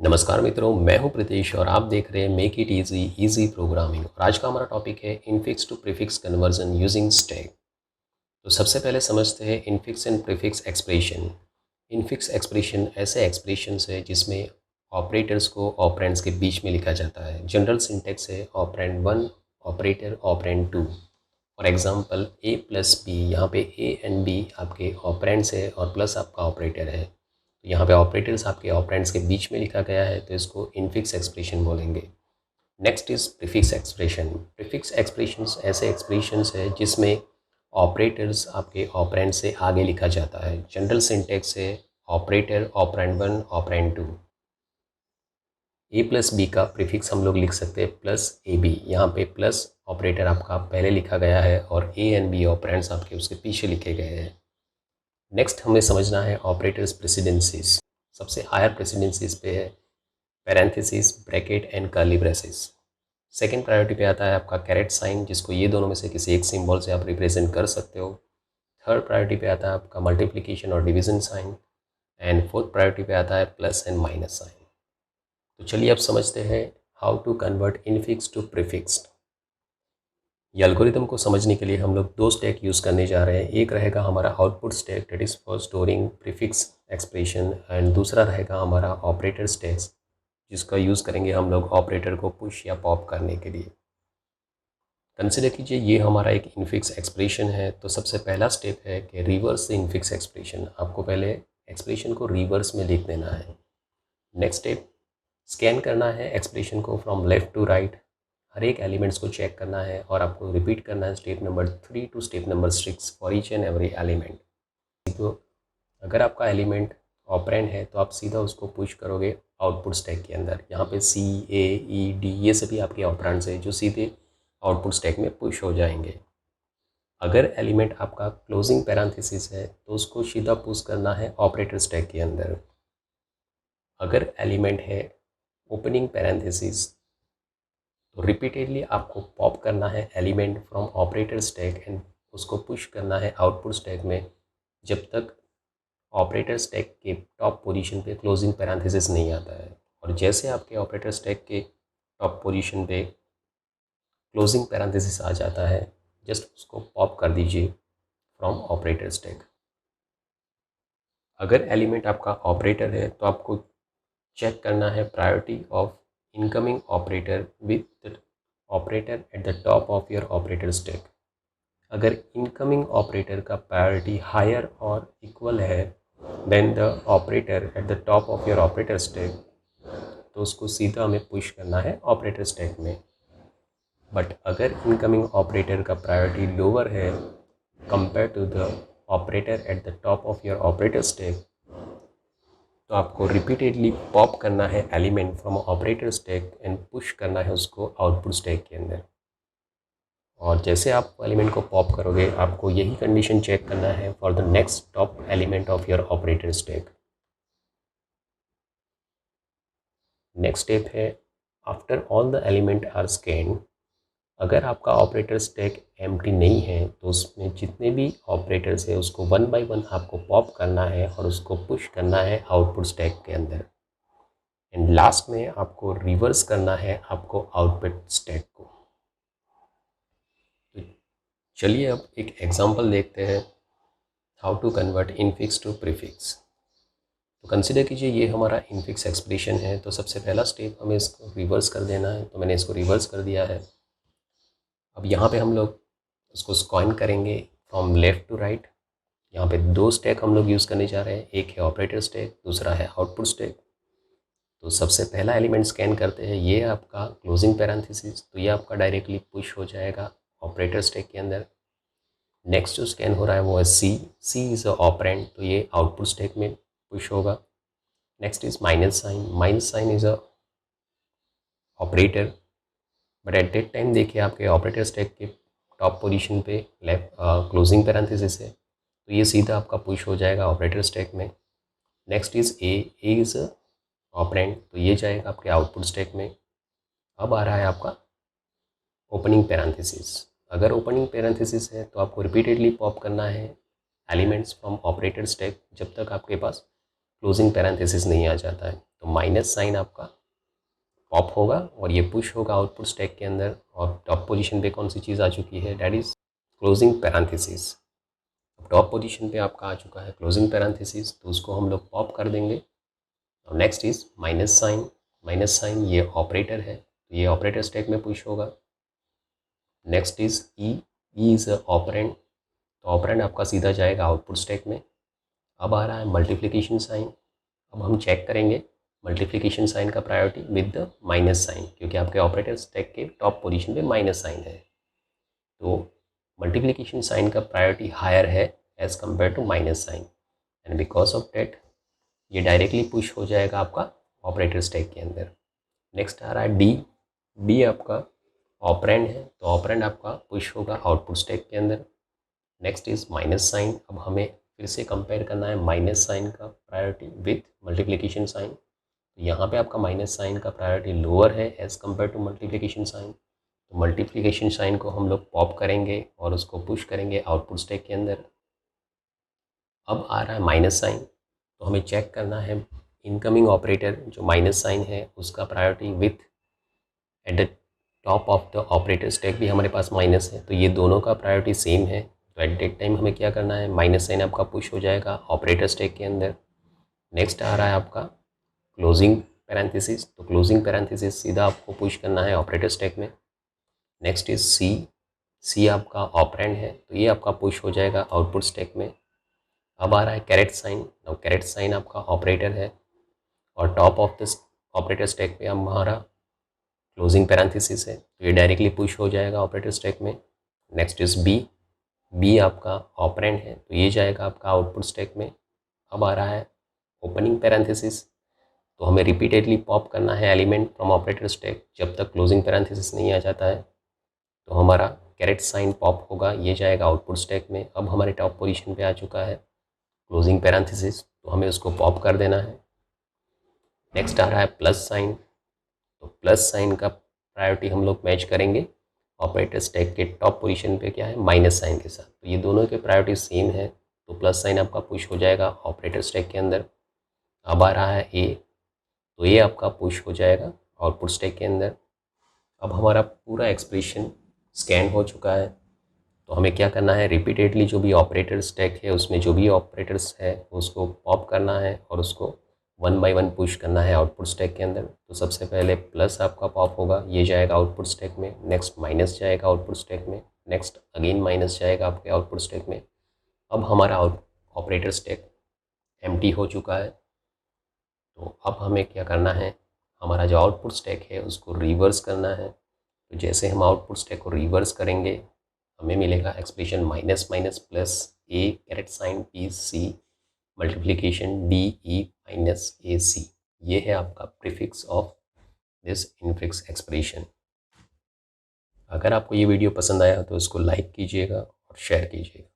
नमस्कार मित्रों, मैं हूं प्रीतेश और आप देख रहे हैं make it easy easy programming. और आज का हमारा टॉपिक है infix to prefix conversion using stack. तो सबसे पहले समझते हैं infix and prefix expression. Infix expression ऐसे एक्सप्रेशंस है जिसमें ऑपरेटर्स को ऑपरेंड्स के बीच में लिखा जाता है। जनरल सिंटेक्स है operand one, operator operand two. For example A plus B, यहाँ पे ए एंड बी आपके ऑपरेंड्स है और प्लस आपका ऑपरेटर है। तो यहाँ पे ऑपरेटर्स आपके ऑपरेंड्स के बीच में लिखा गया है, तो इसको इनफिक्स एक्सप्रेशन बोलेंगे। Next is prefix expression. Prefix expressions ऐसे एक्सप्रेशंस है जिसमें ऑपरेटर्स आपके ऑपरेंड से आगे लिखा जाता है। जनरल सिंटेक्स है operator operand one operand two. A plus B का प्रीफिक्स हम लोग लिख सकते हैं प्लस ए बी। यहाँ पे प्लस ऑपरेटर आपका पहले लिखा गया है और ए एंड बी ऑपरेंड्स आपके उसके पीछे लिखे गए हैं। नेक्स्ट हमें समझना है ऑपरेटर्स प्रेसिडेंसीज। सबसे हायर प्रेसिडेंसीज पे है parenthesis, bracket and curly braces. Second priority पे आता है आपका कैरेट साइन, जिसको ये दोनों में से किसी एक सिंबल से आप रिप्रेजेंट कर सकते हो। थर्ड प्रायोरिटी पे आता है आपका मल्टीप्लिकेशन और division sign. And fourth priority पे आता है प्लस एंड माइनस साइन। तो चलिए अब समझते हैं how to convert infix to prefixed. ये एल्गोरिथम को समझने के लिए हम लोग दो स्टैक यूज़ करने जा रहे हैं। एक रहेगा हमारा output stack, that is for storing prefix expression, and दूसरा रहेगा हमारा ऑपरेटर स्टैक, जिसका यूज़ करेंगे हम लोग ऑपरेटर को पुश या पॉप करने के लिए। कंसिडर कीजिए ये हमारा एक इनफिक्स एक्सप्रेशन है। तो सबसे पहला स्टेप है कि रिवर्स द इनफिक्स एक्सप्रेशन। आपको पहले एक्सप्रेशन को रिवर्स में लिख देना है। नेक्स्ट स्टेप, स्कैन करना है एक्सप्रेशन को फ्रॉम लेफ़्ट टू राइट। हर एक एलिमेंट्स को चेक करना है और आपको रिपीट करना है step number 3 to step number 6 for each and every element. तो अगर आपका एलिमेंट ऑपरेंड है तो आप सीधा उसको पुश करोगे आउटपुट स्टैक के अंदर। यहाँ पे सी, ए, ई, डी ये सभी आपके ऑपरेंड्स हैं जो सीधे आउटपुट स्टैक में पुश हो जाएंगे। अगर एलिमेंट आपका क्लोजिंग पैरेंथेसिस है तो उसको सीधा पुश करना है ऑपरेटर स्टैक के अंदर। अगर एलिमेंट है ओपनिंग पैरेंथेसिस तो रिपीटेडली आपको पॉप करना है element from operator stack and उसको पुश करना है आउटपुट स्टैक में जब तक ऑपरेटर स्टैक के टॉप पोजीशन पे क्लोजिंग पैरेंथेसिस नहीं आता है। और जैसे आपके ऑपरेटर स्टैक के टॉप पोजीशन पे क्लोजिंग पैरेंथेसिस आ जाता है, जस्ट उसको पॉप कर दीजिए फ्रॉम ऑपरेटर स्टैक। अगर एलिमेंट आपका ऑपरेटर है तो आपको चेक करना है priority of incoming operator with operator at the top of your operator stack. अगर इनकमिंग ऑपरेटर का प्रायोरिटी हायर और इक्वल है then the operator at the top of your operator stack, तो उसको सीधा हमें पुश करना है ऑपरेटर स्टैक में। बट अगर इनकमिंग ऑपरेटर का प्रायोरिटी लोअर है compare to the operator at the top of your operator stack, तो आपको रिपीटेडली पॉप करना है element from operator stack and push करना है उसको आउटपुट स्टैक के अंदर। और जैसे आप एलिमेंट को पॉप करोगे आपको यही कंडीशन चेक करना है for the next top element of your operator stack. Next step है after all the element are scanned. अगर आपका ऑपरेटर स्टैक एम्प्टी नहीं है तो उसमें जितने भी ऑपरेटर्स है उसको वन बाय वन आपको पॉप करना है और उसको पुश करना है आउटपुट स्टैक के अंदर। एंड लास्ट में आपको रिवर्स करना है आपको आउटपुट स्टैक को। तो चलिए अब एक एग्जांपल देखते हैं how to convert infix to prefix. तो कंसिडर कीजिए ये हमारा इनफिक्स एक्सप्रेशन है। तो सबसे पहला स्टेप हमें इसको रिवर्स कर देना है। तो मैंने इसको रिवर्स कर दिया है। अब यहाँ पे हम लोग उसको स्कैन करेंगे फ्रॉम लेफ़्ट टू राइट। यहाँ पे दो स्टैक हम लोग यूज़ करने जा रहे हैं, एक है ऑपरेटर स्टैक, दूसरा है आउटपुट स्टैक। तो सबसे पहला एलिमेंट स्कैन करते हैं, ये आपका क्लोजिंग पैरेंथेसिस, तो ये आपका डायरेक्टली पुश हो जाएगा ऑपरेटर स्टैक के अंदर। नेक्स्ट जो स्कैन हो रहा है वो है सी। सी इज़ अ ऑपरेंड, तो ये आउटपुट स्टैक में पुश होगा। Next is minus sign. Minus sign is a operator, but at that time देखिए आपके ऑपरेटर स्टैक के टॉप पोजीशन पे लेफ्ट क्लोजिंग पैरेंथेसिस है, तो ये सीधा आपका पुश हो जाएगा ऑपरेटर स्टैक में। Next is A. A is a operand, तो ये जाएगा आपके आउटपुट स्टैक में। अब आ रहा है आपका ओपनिंग पैरेंथेसिस। अगर ओपनिंग पैरेंथेसिस है तो आपको रिपीटेडली पॉप करना है एलिमेंट्स फ्रॉम ऑपरेटर स्टैक जब तक आपके पास क्लोजिंग पैरेंथेसिस नहीं आ जाता है। तो माइनस साइन आपका पॉप होगा और ये पुश होगा आउटपुट स्टैक के अंदर, और टॉप पोजीशन पे कौन सी चीज़ आ चुकी है, that is closing parenthesis. Top position पे आपका आ चुका है क्लोजिंग पैरेंथेसिस, तो उसको हम लोग पॉप कर देंगे। और next is minus sign. Minus sign ये ऑपरेटर है, तो ये ऑपरेटर स्टैक में पुश होगा। Next is E. E is operand, तो ऑपरेंड आपका सीधा जाएगा आउटपुट स्टैक में। अब आ रहा है मल्टीप्लिकेशन साइन। अब हम चेक करेंगे मल्टीप्लिकेशन साइन का priority with the minus sign, क्योंकि आपके ऑपरेटर स्टैक के टॉप पोजीशन पे माइनस साइन है। तो मल्टीप्लिकेशन साइन का प्रायोरिटी हायर है as compare to minus sign, and because of that ये डायरेक्टली पुश हो जाएगा आपका ऑपरेटर स्टैक के अंदर। नेक्स्ट आ रहा है डी। डी आपका ऑपरेंड है, तो ऑपरेंड आपका पुश होगा आउटपुट स्टैक के अंदर। Next is minus sign. अब हमें फिर से कंपेयर करना है माइनस साइन का प्रायोरिटी विथ मल्टीप्लिकेशन साइन। तो यहाँ पे आपका माइनस साइन का प्रायोरिटी लोअर है as compare to multiplication sign. तो मल्टीप्लिकेशन साइन को हम लोग पॉप करेंगे और उसको पुश करेंगे आउटपुट स्टैक के अंदर। अब आ रहा है माइनस साइन, तो हमें चेक करना है इनकमिंग ऑपरेटर जो माइनस साइन है उसका priority with eight the top of the operator stack भी हमारे पास माइनस है, तो ये दोनों का प्रायोरिटी सेम है। तो एट दैट टाइम हमें क्या करना है, माइनस साइन आपका पुश हो जाएगा ऑपरेटर स्टैक के अंदर। नेक्स्ट आ रहा है आपका क्लोजिंग पैरेंथेसिस, तो क्लोजिंग पैरेंथेसिस सीधा आपको पुश करना है ऑपरेटर स्टैक में। Next is C. सी आपका ऑपरेंड है, तो ये आपका पुश हो जाएगा आउटपुट स्टैक में। अब आ रहा है कैरेट साइन। अब कैरेट साइन आपका ऑपरेटर है और top of the operator stack पे हमारा क्लोजिंग पैरेंथेसिस है, तो ये डायरेक्टली पुश हो जाएगा ऑपरेटर स्टैक में। Next is B. बी आपका ऑपरेंड है, तो ये जाएगा आपका आउटपुट स्टैक में। अब आ रहा है ओपनिंग पैरेंथेसिस, तो हमें रिपीटेडली पॉप करना है एलिमेंट फ्रॉम ऑपरेटर स्टैक जब तक क्लोजिंग पैरेंथेसिस नहीं आ जाता है। तो हमारा कैरेट साइन पॉप होगा, ये जाएगा आउटपुट स्टैक में। अब हमारे टॉप पोजीशन पे आ चुका है क्लोजिंग पैरेंथेसिस, तो हमें उसको पॉप कर देना है। नेक्स्ट आ रहा है प्लस साइन, तो प्लस साइन का प्रायोरिटी हम लोग मैच करेंगे ऑपरेटर स्टैक के टॉप पोजीशन पे क्या है, माइनस साइन के साथ। तो ये दोनों के प्रायोरिटी सेम है, तो प्लस साइन आपका पुश हो जाएगा ऑपरेटर स्टैक के अंदर। अब आ रहा है ए, तो ये आपका पुश हो जाएगा आउटपुट स्टैक के अंदर। अब हमारा पूरा एक्सप्रेशन स्कैन हो चुका है, तो हमें क्या करना है, रिपीटेडली जो भी ऑपरेटर स्टैक है उसमें जो भी ऑपरेटर्स है उसको पॉप करना है और उसको वन बाय वन पुश करना है आउटपुट स्टैक के अंदर। तो सबसे पहले प्लस आपका पॉप होगा, ये जाएगा आउटपुट स्टैक में। नेक्स्ट माइनस जाएगा आउटपुट स्टैक में। नेक्स्ट अगेन माइनस जाएगा आपके आउटपुट स्टैक में। अब हमारा ऑपरेटर स्टैक एम्प्टी हो चुका है, तो अब हमें क्या करना है, हमारा जो आउटपुट स्टैक है उसको रिवर्स करना है। तो जैसे हम आउटपुट स्टैक को रिवर्स करेंगे हमें मिलेगा expression minus minus plus A caret sign P C multiplication D E minus A C. ये है आपका prefix of this infix expression. अगर आपको ये वीडियो पसंद आया तो इसको लाइक कीजिएगा और शेयर कीजिएगा।